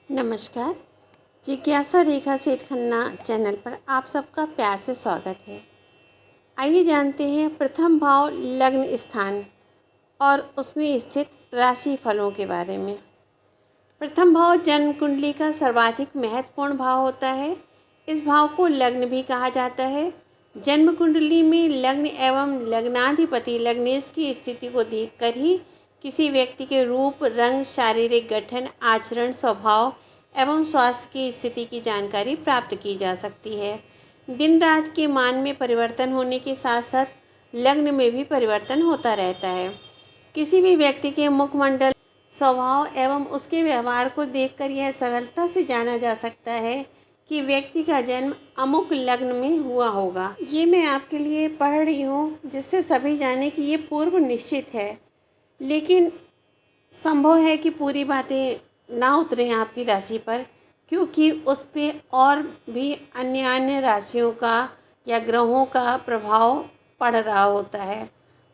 नमस्कार। जिज्ञासा रेखा सेठ खन्ना चैनल पर आप सबका प्यार से स्वागत है। आइए जानते हैं प्रथम भाव लग्न स्थान और उसमें स्थित राशि फलों के बारे में। प्रथम भाव जन्म कुंडली का सर्वाधिक महत्वपूर्ण भाव होता है। इस भाव को लग्न भी कहा जाता है। जन्म कुंडली में लग्न एवं लग्नाधिपति लग्नेश की स्थिति को देखकर ही किसी व्यक्ति के रूप, रंग, शारीरिक गठन, आचरण, स्वभाव एवं स्वास्थ्य की स्थिति की जानकारी प्राप्त की जा सकती है। दिन रात के मान में परिवर्तन होने के साथ साथ लग्न में भी परिवर्तन होता रहता है। किसी भी व्यक्ति के मुखमंडल, स्वभाव एवं उसके व्यवहार को देखकर यह सरलता से जाना जा सकता है कि व्यक्ति का जन्म अमुक लग्न में हुआ होगा। ये मैं आपके लिए पढ़ रही हूँ जिससे सभी जाने कि ये पूर्व निश्चित है, लेकिन संभव है कि पूरी बातें ना उतरें आपकी राशि पर, क्योंकि उस पर और भी अन्य राशियों का या ग्रहों का प्रभाव पड़ रहा होता है।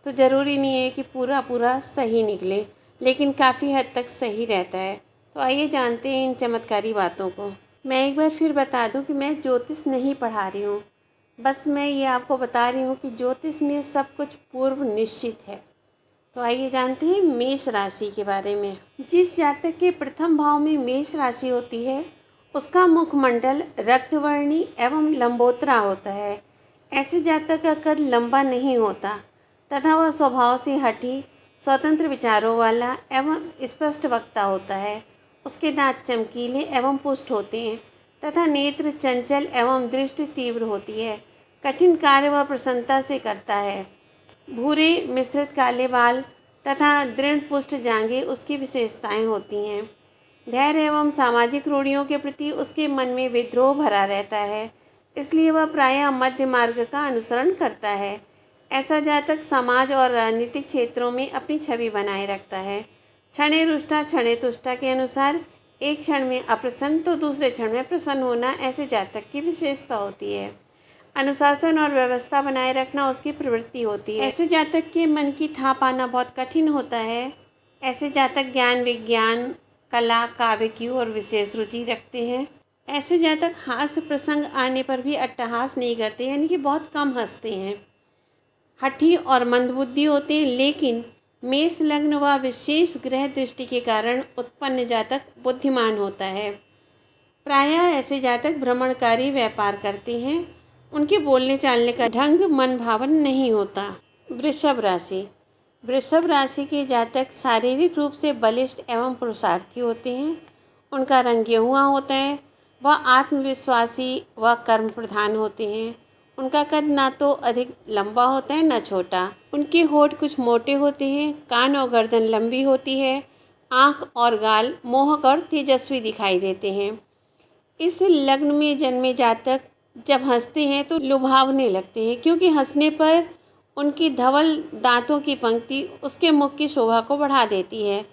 तो ज़रूरी नहीं है कि पूरा सही निकले, लेकिन काफ़ी हद तक सही रहता है। तो आइए जानते हैं इन चमत्कारी बातों को। मैं एक बार फिर बता दूं कि मैं ज्योतिष नहीं पढ़ा रही हूँ, बस मैं ये आपको बता रही हूँ कि ज्योतिष में सब कुछ पूर्व निश्चित है। तो आइए जानते हैं मेष राशि के बारे में। जिस जातक के प्रथम भाव में मेष राशि होती है उसका मुखमंडल रक्तवर्णी एवं लंबोतरा होता है। ऐसे जातक का कद लंबा नहीं होता तथा वह स्वभाव से हठी, स्वतंत्र विचारों वाला एवं स्पष्ट वक्ता होता है। उसके दांत चमकीले एवं पुष्ट होते हैं तथा नेत्र चंचल एवं दृष्टि तीव्र होती है। कठिन कार्य वह प्रसन्नता से करता है। भूरे मिश्रित काले बाल तथा दृढ़ पुष्ट जांघें उसकी विशेषताएं होती हैं। धैर्य एवं सामाजिक रूढ़ियों के प्रति उसके मन में विद्रोह भरा रहता है, इसलिए वह प्रायः मध्य मार्ग का अनुसरण करता है। ऐसा जातक समाज और राजनीतिक क्षेत्रों में अपनी छवि बनाए रखता है। क्षणे रुष्टा क्षणे तुष्टा के अनुसार एक क्षण में अप्रसन्न तो दूसरे क्षण में प्रसन्न होना ऐसे जातक की विशेषता होती है। अनुशासन और व्यवस्था बनाए रखना उसकी प्रवृत्ति होती है। ऐसे जातक के मन की था पाना बहुत कठिन होता है। ऐसे जातक ज्ञान, विज्ञान, कला, काव्य की ओर विशेष रुचि रखते हैं। ऐसे जातक हास्य प्रसंग आने पर भी अट्टहास नहीं करते, यानी कि बहुत कम हंसते हैं। हठी और मंदबुद्धि होते हैं, लेकिन मेष लग्न व विशेष ग्रह दृष्टि के कारण उत्पन्न जातक बुद्धिमान होता है। प्रायः ऐसे जातक भ्रमणकारी व्यापार करते हैं। उनके बोलने चालने का ढंग मन भावन नहीं होता। वृषभ राशि। वृषभ राशि के जातक शारीरिक रूप से बलिष्ठ एवं पुरुषार्थी होते हैं। उनका रंग गेहुआ होता है। वह आत्मविश्वासी व कर्म प्रधान होते हैं। उनका कद ना तो अधिक लंबा होता है, ना छोटा। उनके होठ कुछ मोटे होते हैं। कान और गर्दन लंबी होती है। आँख और गाल मोहक और तेजस्वी दिखाई देते हैं। इस लग्न में जन्मे जातक जब हंसते हैं तो लुभावने लगते हैं, क्योंकि हंसने पर उनकी धवल दांतों की पंक्ति उसके मुख की शोभा को बढ़ा देती है।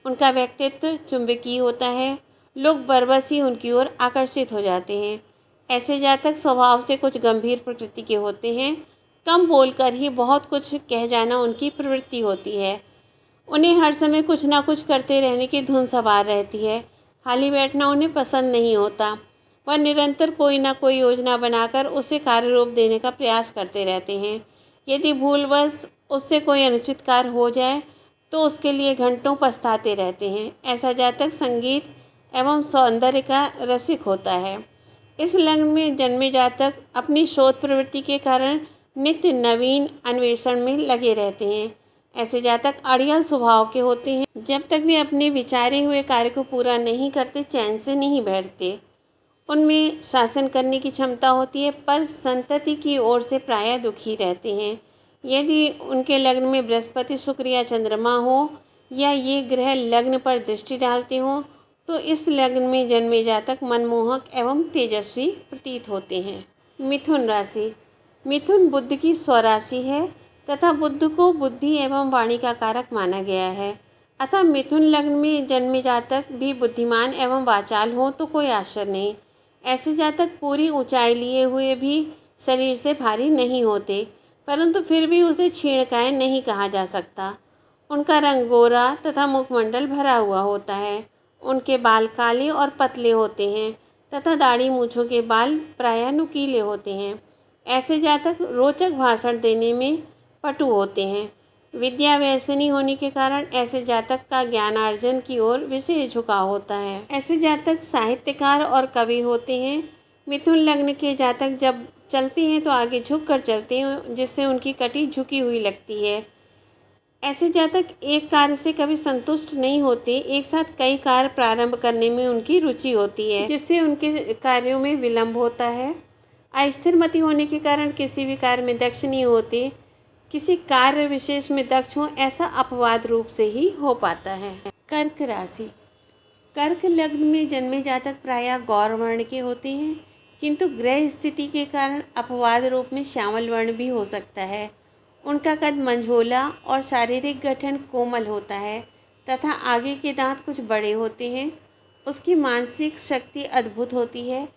उनका व्यक्तित्व चुंबकीय होता है। लोग बरबस ही उनकी ओर आकर्षित हो जाते हैं। ऐसे जातक स्वभाव से कुछ गंभीर प्रकृति के होते हैं। कम बोलकर ही बहुत कुछ कह जाना उनकी प्रवृत्ति होती है। उन्हें हर समय कुछ ना कुछ करते रहने की धुन सवार रहती है। खाली बैठना उन्हें पसंद नहीं होता। वह निरंतर कोई ना कोई योजना बनाकर उसे कार्य रूप देने का प्रयास करते रहते हैं। यदि भूलवश उससे कोई अनुचित कार्य हो जाए तो उसके लिए घंटों पछताते रहते हैं। ऐसा जातक संगीत एवं सौंदर्य का रसिक होता है। इस लग्न में जन्मे जातक अपनी शोध प्रवृत्ति के कारण नित्य नवीन अन्वेषण में लगे रहते हैं। ऐसे जातक अड़ियल स्वभाव के होते हैं। जब तक वे अपने विचारे हुए कार्य को पूरा नहीं करते चैन से नहीं बैठते। उनमें शासन करने की क्षमता होती है, पर संतति की ओर से प्रायः दुखी रहते हैं। यदि उनके लग्न में बृहस्पति, शुक्र या चंद्रमा हो या ये ग्रह लग्न पर दृष्टि डालते हों तो इस लग्न में जन्मे जातक मनमोहक एवं तेजस्वी प्रतीत होते हैं। मिथुन राशि। मिथुन बुध की स्वराशि है तथा बुध को बुद्धि एवं वाणी का कारक माना गया है। अतः मिथुन लग्न में जन्मे जातक भी बुद्धिमान एवं वाचाल हो तो कोई आश्चर्य नहीं। ऐसे जातक पूरी ऊंचाई लिए हुए भी शरीर से भारी नहीं होते, परंतु फिर भी उसे क्षीणकाय नहीं कहा जा सकता। उनका रंग गोरा तथा मुखमंडल भरा हुआ होता है। उनके बाल काले और पतले होते हैं तथा दाढ़ी मूंछों के बाल प्रायः नुकीले होते हैं। ऐसे जातक रोचक भाषण देने में पटु होते हैं। विद्या व्यसनी होने के कारण ऐसे जातक का ज्ञानार्जन की ओर विशेष झुकाव होता है। ऐसे जातक साहित्यकार और कवि होते हैं। मिथुन लग्न के जातक जब चलते हैं तो आगे झुक कर चलते हैं, जिससे उनकी कटी झुकी हुई लगती है। ऐसे जातक एक कार्य से कभी संतुष्ट नहीं होते, एक साथ कई कार्य प्रारंभ करने में उनकी रुचि होती है, जिससे उनके कार्यों में विलंब होता है। अस्थिर मति होने के कारण किसी भी कार्य में दक्ष नहीं होते। किसी कार्य विशेष में दक्ष हो ऐसा अपवाद रूप से ही हो पाता है। कर्क राशि। कर्क लग्न में जन्मे जातक प्रायः गौर वर्ण के होते हैं, किंतु ग्रह स्थिति के कारण अपवाद रूप में श्यामल वर्ण भी हो सकता है। उनका कद मंझोला और शारीरिक गठन कोमल होता है तथा आगे के दांत कुछ बड़े होते हैं। उसकी मानसिक शक्ति अद्भुत होती है।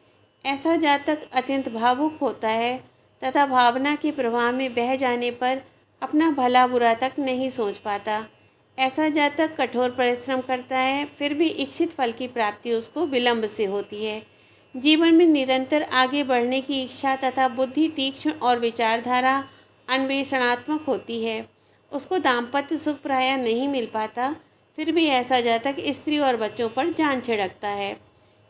ऐसा जातक अत्यंत भावुक होता है तथा भावना के प्रवाह में बह जाने पर अपना भला बुरा तक नहीं सोच पाता। ऐसा जातक कठोर परिश्रम करता है, फिर भी इच्छित फल की प्राप्ति उसको विलंब से होती है। जीवन में निरंतर आगे बढ़ने की इच्छा तथा बुद्धि तीक्ष्ण और विचारधारा अन्वेषणात्मक होती है। उसको दाम्पत्य सुख प्रायः नहीं मिल पाता, फिर भी ऐसा जातक स्त्री और बच्चों पर जान छिड़कता है।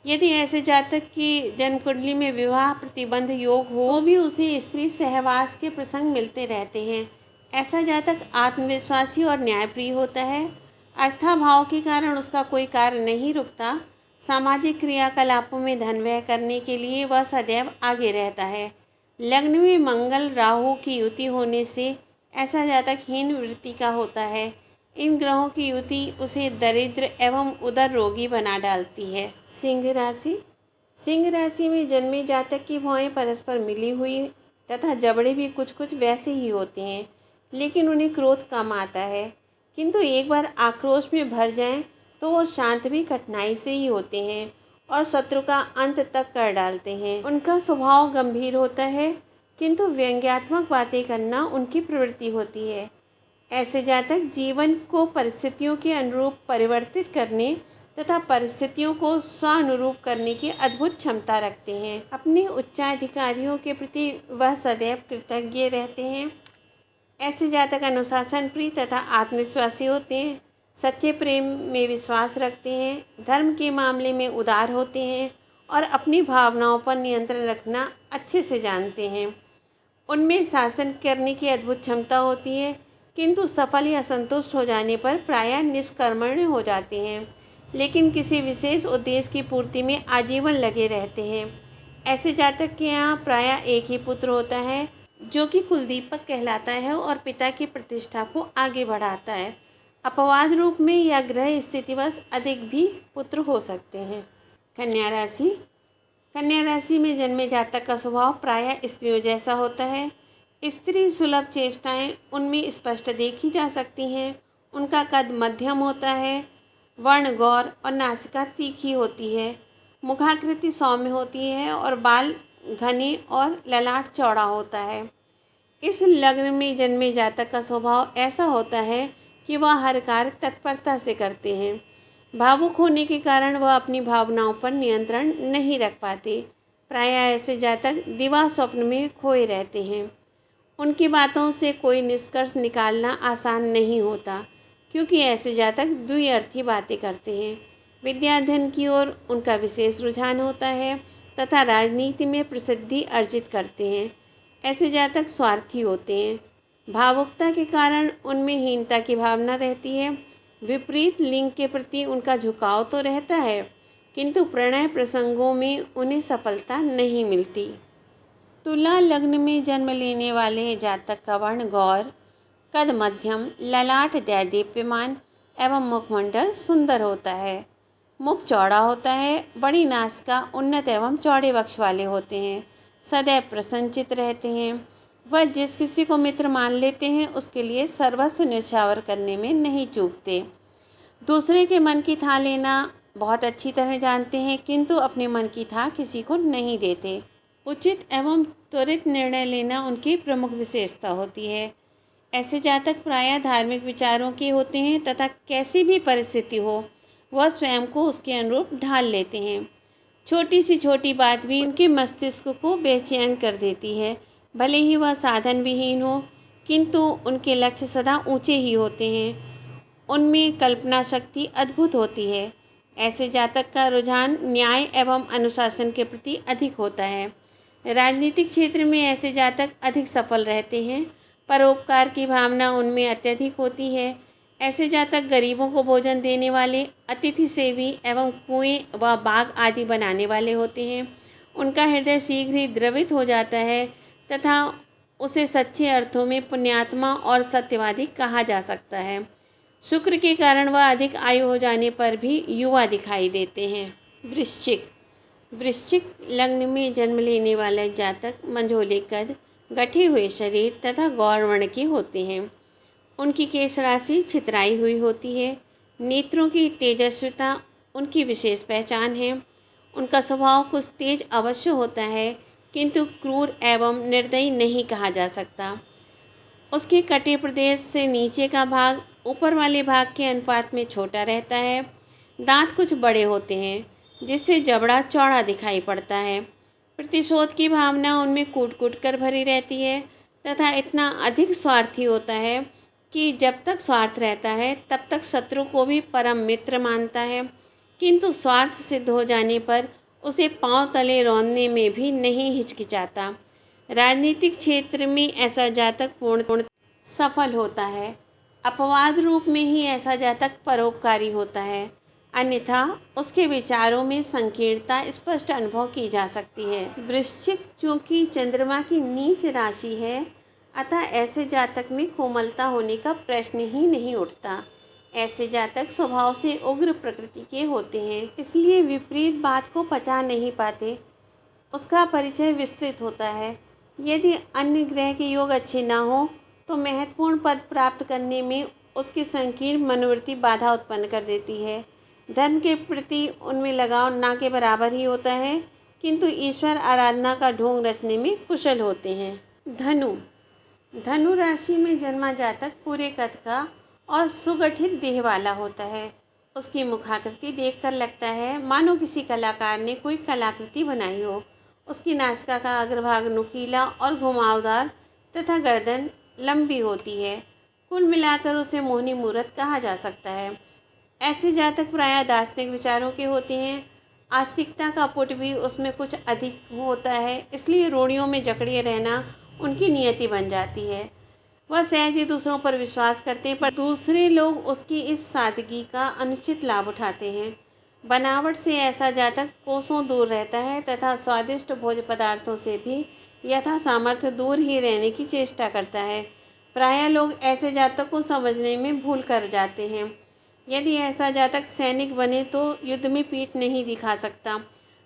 यदि ऐसे जातक की जन्म कुंडली में विवाह प्रतिबंध योग हो भी उसे स्त्री सहवास के प्रसंग मिलते रहते हैं। ऐसा जातक आत्मविश्वासी और न्यायप्रिय होता है। अर्थाभाव के कारण उसका कोई कार्य नहीं रुकता। सामाजिक क्रियाकलापों में धन व्यय करने के लिए वह सदैव आगे रहता है। लग्न में मंगल राहु की युति होने से ऐसा जातक हीन वृत्ति का होता है। इन ग्रहों की युति उसे दरिद्र एवं उदर रोगी बना डालती है। सिंह राशि। सिंह राशि में जन्मे जातक की भौहें परस्पर मिली हुई तथा जबड़े भी कुछ कुछ वैसे ही होते हैं, लेकिन उन्हें क्रोध कम आता है। किंतु एक बार आक्रोश में भर जाएं तो वो शांत भी कठिनाई से ही होते हैं और शत्रु का अंत तक कर डालते हैं। उनका स्वभाव गंभीर होता है, किंतु व्यंग्यात्मक बातें करना उनकी प्रवृत्ति होती है। ऐसे जातक जीवन को परिस्थितियों के अनुरूप परिवर्तित करने तथा परिस्थितियों को स्वानुरूप करने की अद्भुत क्षमता रखते हैं। अपने उच्चाधिकारियों के प्रति वह सदैव कृतज्ञ रहते हैं। ऐसे जातक अनुशासन प्रिय तथा आत्मविश्वासी होते हैं, सच्चे प्रेम में विश्वास रखते हैं, धर्म के मामले में उदार होते हैं और अपनी भावनाओं पर नियंत्रण रखना अच्छे से जानते हैं। उनमें शासन करने की अद्भुत क्षमता होती है, किंतु सफल या संतुष्ट हो जाने पर प्रायः निष्कर्मण्य हो जाते हैं, लेकिन किसी विशेष उद्देश्य की पूर्ति में आजीवन लगे रहते हैं। ऐसे जातक के यहाँ प्रायः एक ही पुत्र होता है, जो कि कुलदीपक कहलाता है और पिता की प्रतिष्ठा को आगे बढ़ाता है। अपवाद रूप में या ग्रह स्थितिवश अधिक भी पुत्र हो सकते हैं। कन्या राशि। कन्या राशि में जन्मे जातक का स्वभाव प्रायः स्त्रियों जैसा होता है। स्त्री सुलभ चेष्टाएं उनमें स्पष्ट देखी जा सकती हैं। उनका कद मध्यम होता है, वर्ण गौर और नासिका तीखी होती है। मुखाकृति सौम्य होती है और बाल घने और ललाट चौड़ा होता है। इस लग्न में जन्मे जातक का स्वभाव ऐसा होता है कि वह हर कार्य तत्परता से करते हैं। भावुक होने के कारण वह अपनी भावनाओं पर नियंत्रण नहीं रख पाते। प्रायः ऐसे जातक दिवा स्वप्न में खोए रहते हैं। उनकी बातों से कोई निष्कर्ष निकालना आसान नहीं होता, क्योंकि ऐसे जातक द्विअर्थी बातें करते हैं। विद्याध्ययन की ओर उनका विशेष रुझान होता है तथा राजनीति में प्रसिद्धि अर्जित करते हैं। ऐसे जातक स्वार्थी होते हैं। भावुकता के कारण उनमें हीनता की भावना रहती है। विपरीत लिंग के प्रति उनका झुकाव तो रहता है, किंतु प्रणय प्रसंगों में उन्हें सफलता नहीं मिलती। तुला लग्न में जन्म लेने वाले जातक का वर्ण गौर, कद मध्यम, ललाट दैदीप्यमान एवं मुखमंडल सुंदर होता है। मुख चौड़ा होता है, बड़ी नासिका, उन्नत एवं चौड़े वक्ष वाले होते हैं। सदैव प्रसन्नचित रहते हैं। वह जिस किसी को मित्र मान लेते हैं उसके लिए सर्वस्व न्यौछावर करने में नहीं चूकते। दूसरे के मन की थाह लेना बहुत अच्छी तरह जानते हैं, किंतु अपने मन की थाह किसी को नहीं देते। उचित एवं त्वरित निर्णय लेना उनकी प्रमुख विशेषता होती है। ऐसे जातक प्रायः धार्मिक विचारों के होते हैं तथा कैसी भी परिस्थिति हो वह स्वयं को उसके अनुरूप ढाल लेते हैं। छोटी सी छोटी बात भी उनके मस्तिष्क को बेचैन कर देती है। भले ही वह साधन विहीन हो, किंतु उनके लक्ष्य सदा ऊंचे ही होते हैं। उनमें कल्पना शक्ति अद्भुत होती है। ऐसे जातक का रुझान न्याय एवं अनुशासन के प्रति अधिक होता है। राजनीतिक क्षेत्र में ऐसे जातक अधिक सफल रहते हैं। परोपकार की भावना उनमें अत्यधिक होती है। ऐसे जातक गरीबों को भोजन देने वाले, अतिथि सेवी एवं कुएं व बाग आदि बनाने वाले होते हैं। उनका हृदय शीघ्र ही द्रवित हो जाता है तथा उसे सच्चे अर्थों में पुण्यात्मा और सत्यवादी कहा जा सकता है। शुक्र के कारण वह अधिक आयु हो जाने पर भी युवा दिखाई देते हैं। वृश्चिक वृश्चिक लग्न में जन्म लेने वाले जातक मंझोले कद, गठे हुए शरीर तथा गौर वर्ण के होते हैं। उनकी केश राशि छितराई हुई होती है। नेत्रों की तेजस्विता उनकी विशेष पहचान है। उनका स्वभाव कुछ तेज अवश्य होता है, किंतु क्रूर एवं निर्दयी नहीं कहा जा सकता। उसके कटे प्रदेश से नीचे का भाग ऊपर वाले भाग के अनुपात में छोटा रहता है। दांत कुछ बड़े होते हैं, जिससे जबड़ा चौड़ा दिखाई पड़ता है। प्रतिशोध की भावना उनमें कूट कूट कर भरी रहती है तथा इतना अधिक स्वार्थी होता है कि जब तक स्वार्थ रहता है तब तक शत्रु को भी परम मित्र मानता है, किंतु स्वार्थ सिद्ध हो जाने पर उसे पांव तले रौंदने में भी नहीं हिचकिचाता। राजनीतिक क्षेत्र में ऐसा जातक पूर्ण सफल होता है। अपवाद रूप में ही ऐसा जातक परोपकारी होता है, अन्यथा उसके विचारों में संकीर्णता स्पष्ट अनुभव की जा सकती है। वृश्चिक चूंकि चंद्रमा की नीच राशि है, अतः ऐसे जातक में कोमलता होने का प्रश्न ही नहीं उठता। ऐसे जातक स्वभाव से उग्र प्रकृति के होते हैं, इसलिए विपरीत बात को पचा नहीं पाते। उसका परिचय विस्तृत होता है। यदि अन्य ग्रह के योग अच्छे ना हो तो महत्वपूर्ण पद प्राप्त करने में उसकी संकीर्ण मनोवृत्ति बाधा उत्पन्न कर देती है। धर्म के प्रति उनमें लगाव ना के बराबर ही होता है, किंतु ईश्वर आराधना का ढोंग रचने में कुशल होते हैं। धनु राशि में जन्मा जातक पूरे कद का और सुगठित देह वाला होता है। उसकी मुखाकृति देखकर लगता है मानो किसी कलाकार ने कोई कलाकृति बनाई हो। उसकी नासिका का अग्रभाग नुकीला और घुमावदार तथा गर्दन लंबी होती है। कुल मिलाकर उसे मोहिनी मूरत कहा जा सकता है। ऐसे जातक प्रायः दार्शनिक विचारों के होते हैं। आस्तिकता का पुट भी उसमें कुछ अधिक होता है, इसलिए रोड़ियों में जकड़े रहना उनकी नियति बन जाती है। वह सहज ही दूसरों पर विश्वास करते हैं, पर दूसरे लोग उसकी इस सादगी का अनुचित लाभ उठाते हैं। बनावट से ऐसा जातक कोसों दूर रहता है तथा स्वादिष्ट भोज्य पदार्थों से भी यथा सामर्थ्य दूर ही रहने की चेष्टा करता है। प्रायः लोग ऐसे जातक को समझने में भूल कर जाते हैं। यदि ऐसा जातक सैनिक बने तो युद्ध में पीठ नहीं दिखा सकता।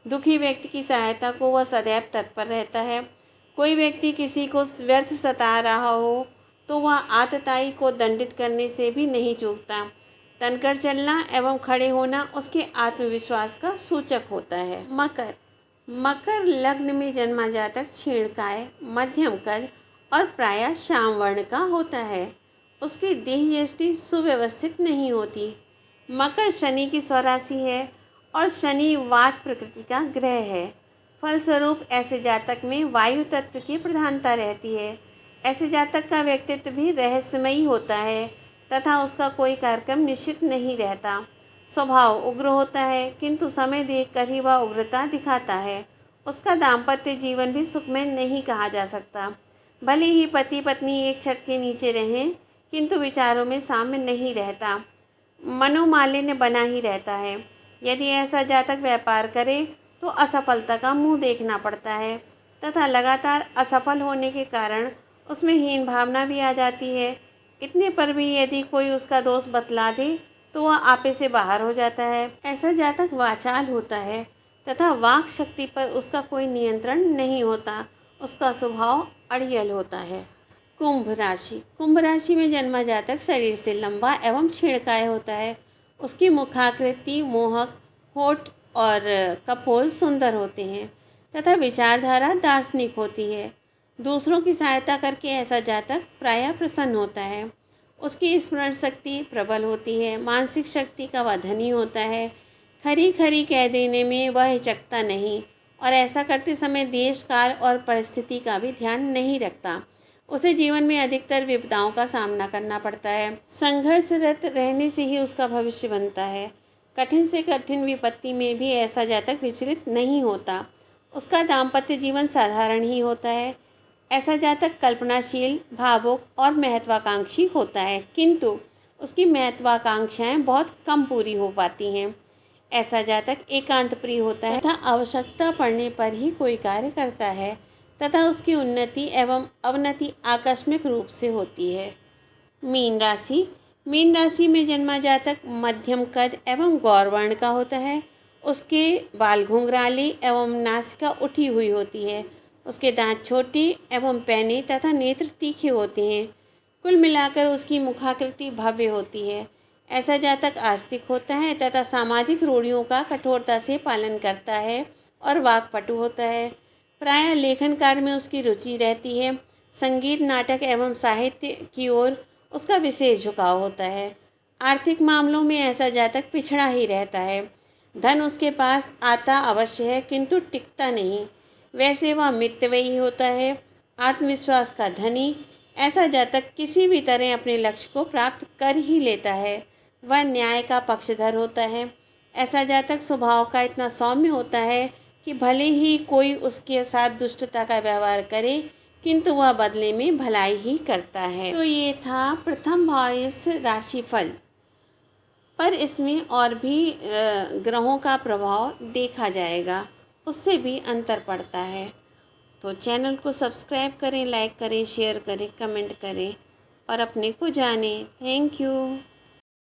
दुखी व्यक्ति की सहायता को वह सदैव तत्पर रहता है। कोई व्यक्ति किसी को व्यर्थ सता रहा हो तो वह आतताई को दंडित करने से भी नहीं चूकता। तनकर चलना एवं खड़े होना उसके आत्मविश्वास का सूचक होता है। मकर लग्न में जन्मा जातक क्षीणकाय, मध्यम कद और प्रायः श्याम वर्ण का होता है। उसकी देह यष्टि सुव्यवस्थित नहीं होती। मकर शनि की स्वराशि है और शनि वात प्रकृति का ग्रह है। फलस्वरूप ऐसे जातक में वायु तत्व की प्रधानता रहती है। ऐसे जातक का व्यक्तित्व भी रहस्यमयी होता है तथा उसका कोई कार्यक्रम निश्चित नहीं रहता। स्वभाव उग्र होता है, किंतु समय देखकर ही वह उग्रता दिखाता है। उसका दाम्पत्य जीवन भी सुखमय नहीं कहा जा सकता। भले ही पति पत्नी एक छत के नीचे रहें, किंतु विचारों में साम्य नहीं रहता। मनोमालिन्य बना ही रहता है। यदि ऐसा जातक व्यापार करे तो असफलता का मुंह देखना पड़ता है तथा लगातार असफल होने के कारण उसमें हीन भावना भी आ जाती है। इतने पर भी यदि कोई उसका दोष बतला दे तो वह आपे से बाहर हो जाता है। ऐसा जातक वाचाल होता है तथा वाक शक्ति पर उसका कोई नियंत्रण नहीं होता। उसका स्वभाव अड़ियल होता है। कुंभ राशि में जन्मा जातक शरीर से लंबा एवं क्षीणकाय होता है। उसकी मुखाकृति मोहक, होठ और कपोल सुंदर होते हैं तथा विचारधारा दार्शनिक होती है। दूसरों की सहायता करके ऐसा जातक प्रायः प्रसन्न होता है। उसकी स्मरण शक्ति प्रबल होती है, मानसिक शक्ति का वह धनी होता है। खरी खरी कह देने में वह हिचकता नहीं और ऐसा करते समय देश काल और परिस्थिति का भी ध्यान नहीं रखता। उसे जीवन में अधिकतर विपदाओं का सामना करना पड़ता है। संघर्षरत रहने से ही उसका भविष्य बनता है। कठिन से कठिन विपत्ति में भी ऐसा जातक विचलित नहीं होता। उसका दाम्पत्य जीवन साधारण ही होता है। ऐसा जातक कल्पनाशील, भावुक और महत्वाकांक्षी होता है, किंतु उसकी महत्वाकांक्षाएं बहुत कम पूरी हो पाती हैं। ऐसा जातक एकांत प्रिय होता है तथा आवश्यकता पड़ने पर ही कोई कार्य करता है तथा उसकी उन्नति एवं अवनति आकस्मिक रूप से होती है। मीन राशि में जन्मा जातक मध्यम कद एवं गौरवर्ण का होता है। उसके बाल घुंघराले एवं नासिका उठी हुई होती है। उसके दांत छोटे एवं पैने तथा नेत्र तीखे होते हैं। कुल मिलाकर उसकी मुखाकृति भव्य होती है। ऐसा जातक आस्तिक होता है तथा सामाजिक रूढ़ियों का कठोरता से पालन करता है और वाक्पटु होता है। प्रायः लेखन कार्य में उसकी रुचि रहती है। संगीत, नाटक एवं साहित्य की ओर उसका विशेष झुकाव होता है। आर्थिक मामलों में ऐसा जातक पिछड़ा ही रहता है। धन उसके पास आता अवश्य है, किंतु टिकता नहीं। वैसे वह मितव्ययी होता है, आत्मविश्वास का धनी। ऐसा जातक किसी भी तरह अपने लक्ष्य को प्राप्त कर ही लेता है। वह न्याय का पक्षधर होता है। ऐसा जातक स्वभाव का इतना सौम्य होता है कि भले ही कोई उसके साथ दुष्टता का व्यवहार करे, किंतु वह बदले में भलाई ही करता है। तो ये था प्रथम भावस्थ राशिफल, पर इसमें और भी ग्रहों का प्रभाव देखा जाएगा, उससे भी अंतर पड़ता है। तो चैनल को सब्सक्राइब करें, लाइक करें, शेयर करें, कमेंट करें और अपने को जानें। Thank you.